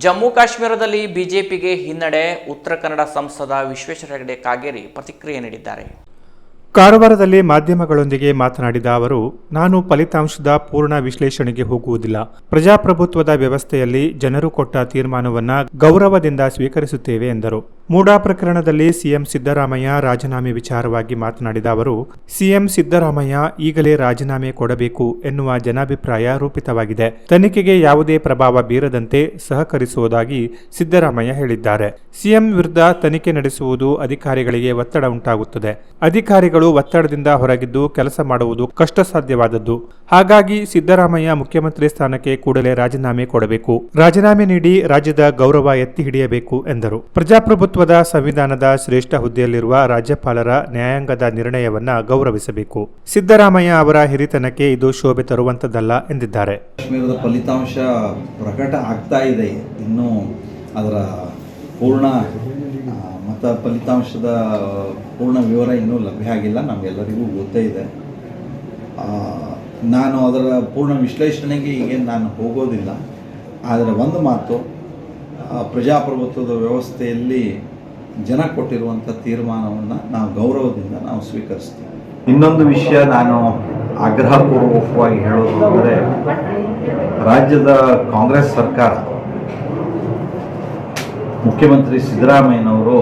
ಜಮ್ಮು ಕಾಶ್ಮೀರದಲ್ಲಿ ಬಿಜೆಪಿಗೆ ಹಿನ್ನಡೆ. ಉತ್ತರ ಕನ್ನಡ ಸಂಸದ ವಿಶ್ವೇಶ್ವರ ಹೆಗಡೆ ಕಾಗೇರಿ ಪ್ರತಿಕ್ರಿಯೆ ನೀಡಿದ್ದಾರೆ. ಕಾರವಾರದಲ್ಲಿ ಮಾಧ್ಯಮಗಳೊಂದಿಗೆ ಮಾತನಾಡಿದ ಅವರು, ನಾನು ಫಲಿತಾಂಶದ ಪೂರ್ಣ ವಿಶ್ಲೇಷಣೆಗೆ ಹೋಗುವುದಿಲ್ಲ. ಪ್ರಜಾಪ್ರಭುತ್ವದ ವ್ಯವಸ್ಥೆಯಲ್ಲಿ ಜನರು ಕೊಟ್ಟ ತೀರ್ಮಾನವನ್ನು ಗೌರವದಿಂದ ಸ್ವೀಕರಿಸುತ್ತೇವೆ ಎಂದರು. ಮೂಡಾ ಪ್ರಕರಣದಲ್ಲಿ ಸಿಎಂ ಸಿದ್ದರಾಮಯ್ಯ ರಾಜೀನಾಮೆ ವಿಚಾರವಾಗಿ ಮಾತನಾಡಿದ ಅವರು, ಸಿಎಂ ಸಿದ್ದರಾಮಯ್ಯ ಈಗಲೇ ರಾಜೀನಾಮೆ ಕೊಡಬೇಕು ಎನ್ನುವ ಜನಾಭಿಪ್ರಾಯ ರೂಪಿತವಾಗಿದೆ. ತನಿಖೆಗೆ ಯಾವುದೇ ಪ್ರಭಾವ ಬೀರದಂತೆ ಸಹಕರಿಸುವುದಾಗಿ ಸಿದ್ದರಾಮಯ್ಯ ಹೇಳಿದ್ದಾರೆ. ಸಿಎಂ ವಿರುದ್ಧ ತನಿಖೆ ನಡೆಸುವುದು ಅಧಿಕಾರಿಗಳಿಗೆ ಒತ್ತಡ ಉಂಟಾಗುತ್ತದೆ. ಅಧಿಕಾರಿಗಳು ಒತ್ತಡದಿಂದ ಹೊರಗಿದ್ದು ಕೆಲಸ ಮಾಡುವುದು ಕಷ್ಟಸಾಧ್ಯವಾದದ್ದು. ಹಾಗಾಗಿ ಸಿದ್ದರಾಮಯ್ಯ ಮುಖ್ಯಮಂತ್ರಿ ಸ್ಥಾನಕ್ಕೆ ಕೂಡಲೇ ರಾಜೀನಾಮೆ ಕೊಡಬೇಕು. ರಾಜೀನಾಮೆ ನೀಡಿ ರಾಜ್ಯದ ಗೌರವ ಎತ್ತಿ ಹಿಡಿಯಬೇಕು ಎಂದರು. ಪ್ರಜಾಪ್ರಭುತ್ವದ ಸಂವಿಧಾನದ ಶ್ರೇಷ್ಠ ಹುದ್ದೆಯಲ್ಲಿರುವ ರಾಜ್ಯಪಾಲರ ನ್ಯಾಯಾಂಗದ ನಿರ್ಣಯವನ್ನ ಗೌರವಿಸಬೇಕು. ಸಿದ್ದರಾಮಯ್ಯ ಅವರ ಹಿರಿತನಕ್ಕೆ ಇದು ಶೋಭೆ ತರುವಂತದ್ದಲ್ಲ ಎಂದಿದ್ದಾರೆ. ಕಾಶ್ಮೀರದ ಫಲಿತಾಂಶ ಪ್ರಕಟ ಆಗ್ತಾ ಇದೆ. ಇನ್ನು ಅದರ ಪೂರ್ಣ ಮತ ಫಲಿತಾಂಶದ ಪೂರ್ಣ ವಿವರ ಇನ್ನೂ ಲಭ್ಯ ಆಗಿಲ್ಲ. ನಮಗೆಲ್ಲರಿಗೂ ಗೊತ್ತೇ ಇದೆ. ನಾನು ಅದರ ಪೂರ್ಣ ವಿಶ್ಲೇಷಣೆಗೆ ಈಗ ನಾನು ಹೋಗೋದಿಲ್ಲ. ಆದರೆ ಒಂದು ಮಾತು, ಪ್ರಜಾಪ್ರಭುತ್ವದ ವ್ಯವಸ್ಥೆಯಲ್ಲಿ ಜನ ಕೊಟ್ಟಿರುವಂಥ ತೀರ್ಮಾನವನ್ನು ನಾವು ಗೌರವದಿಂದ ನಾವು ಸ್ವೀಕರಿಸ್ತೀವಿ. ಇನ್ನೊಂದು ವಿಷಯ ನಾನು ಆಗ್ರಹಪೂರ್ವಕವಾಗಿ ಹೇಳೋದು ಅಂದರೆ, ರಾಜ್ಯದ ಕಾಂಗ್ರೆಸ್ ಸರ್ಕಾರ, ಮುಖ್ಯಮಂತ್ರಿ ಸಿದ್ದರಾಮಯ್ಯನವರು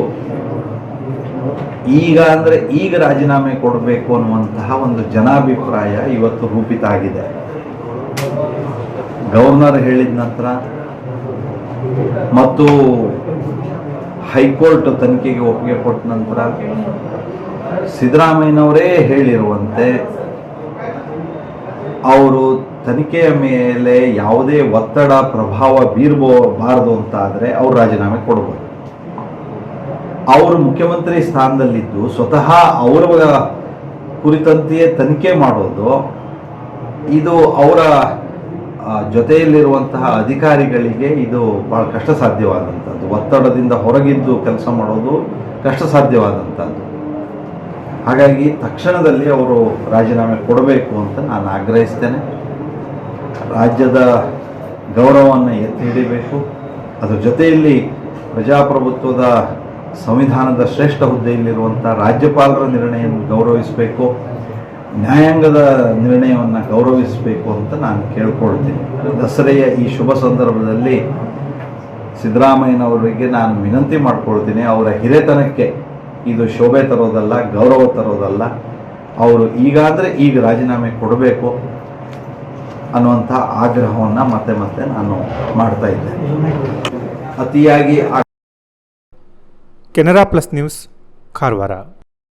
ಈಗ ರಾಜೀನಾಮೆ ಕೊಡಬೇಕು ಅನ್ನುವಂತಹ ಒಂದು ಜನಾಭಿಪ್ರಾಯ ಇವತ್ತು ರೂಪಿತ ಆಗಿದೆ. ಗವರ್ನರ್ ಹೇಳಿದ ನಂತರ ಮತ್ತು ಹೈಕೋರ್ಟ್ ತನಿಖೆಗೆ ಒಪ್ಪಿಗೆ ಕೊಟ್ಟ ನಂತರ ಸಿದ್ದರಾಮಯ್ಯನವರೇ ಹೇಳಿರುವಂತೆ ಅವರು ತನಿಖೆಯ ಮೇಲೆ ಯಾವುದೇ ಒತ್ತಡ ಪ್ರಭಾವ ಬೀರಬಾರದು ಅಂತ ಆದರೆ ಅವರು ರಾಜೀನಾಮೆ ಕೊಡಬಹುದು. ಅವರು ಮುಖ್ಯಮಂತ್ರಿ ಸ್ಥಾನದಲ್ಲಿದ್ದು ಸ್ವತಃ ಅವರ ಕುರಿತಂತೆಯೇ ತನಿಖೆ ಮಾಡೋದು, ಇದು ಅವರ ಜೊತೆಯಲ್ಲಿರುವಂತಹ ಅಧಿಕಾರಿಗಳಿಗೆ ಇದು ಬಹಳ ಕಷ್ಟ ಸಾಧ್ಯವಾದಂಥದ್ದು. ಒತ್ತಡದಿಂದ ಹೊರಗಿದ್ದು ಕೆಲಸ ಮಾಡೋದು ಕಷ್ಟ ಸಾಧ್ಯವಾದಂಥದ್ದು. ಹಾಗಾಗಿ ತಕ್ಷಣದಲ್ಲಿ ಅವರು ರಾಜೀನಾಮೆ ಕೊಡಬೇಕು ಅಂತ ನಾನು ಆಗ್ರಹಿಸ್ತೇನೆ. ರಾಜ್ಯದ ಗೌರವವನ್ನು ಎತ್ತಿ ಹಿಡಿಬೇಕು. ಅದರ ಜೊತೆಯಲ್ಲಿ ಪ್ರಜಾಪ್ರಭುತ್ವದ ಸಂವಿಧಾನದ ಶ್ರೇಷ್ಠ ಹುದ್ದೆಯಲ್ಲಿರುವಂಥ ರಾಜ್ಯಪಾಲರ ನಿರ್ಣಯವನ್ನು ಗೌರವಿಸಬೇಕು, ನ್ಯಾಯಾಂಗದ ನಿರ್ಣಯವನ್ನು ಗೌರವಿಸಬೇಕು ಅಂತ ನಾನು ಕೇಳ್ಕೊಳ್ತೀನಿ. ದಸರೆಯ ಈ ಶುಭ ಸಂದರ್ಭದಲ್ಲಿ ಸಿದ್ದರಾಮಯ್ಯನವರಿಗೆ ನಾನು ವಿನಂತಿ ಮಾಡ್ಕೊಳ್ತೀನಿ, ಅವರ ಹಿರಿತನಕ್ಕೆ ಇದು ಶೋಭೆ ತರೋದಲ್ಲ, ಗೌರವ ತರೋದಲ್ಲ. ಅವರು ಈಗ ರಾಜೀನಾಮೆ ಕೊಡಬೇಕು ಅನ್ನುವಂಥ ಆಗ್ರಹವನ್ನು ಮತ್ತೆ ನಾನು ಮಾಡ್ತಾ ಇದ್ದೇನೆ. ಅತಿಯಾಗಿ ಕೆನರಾ ಪ್ಲಸ್ ನ್ಯೂಸ್, ಕಾರವಾರ.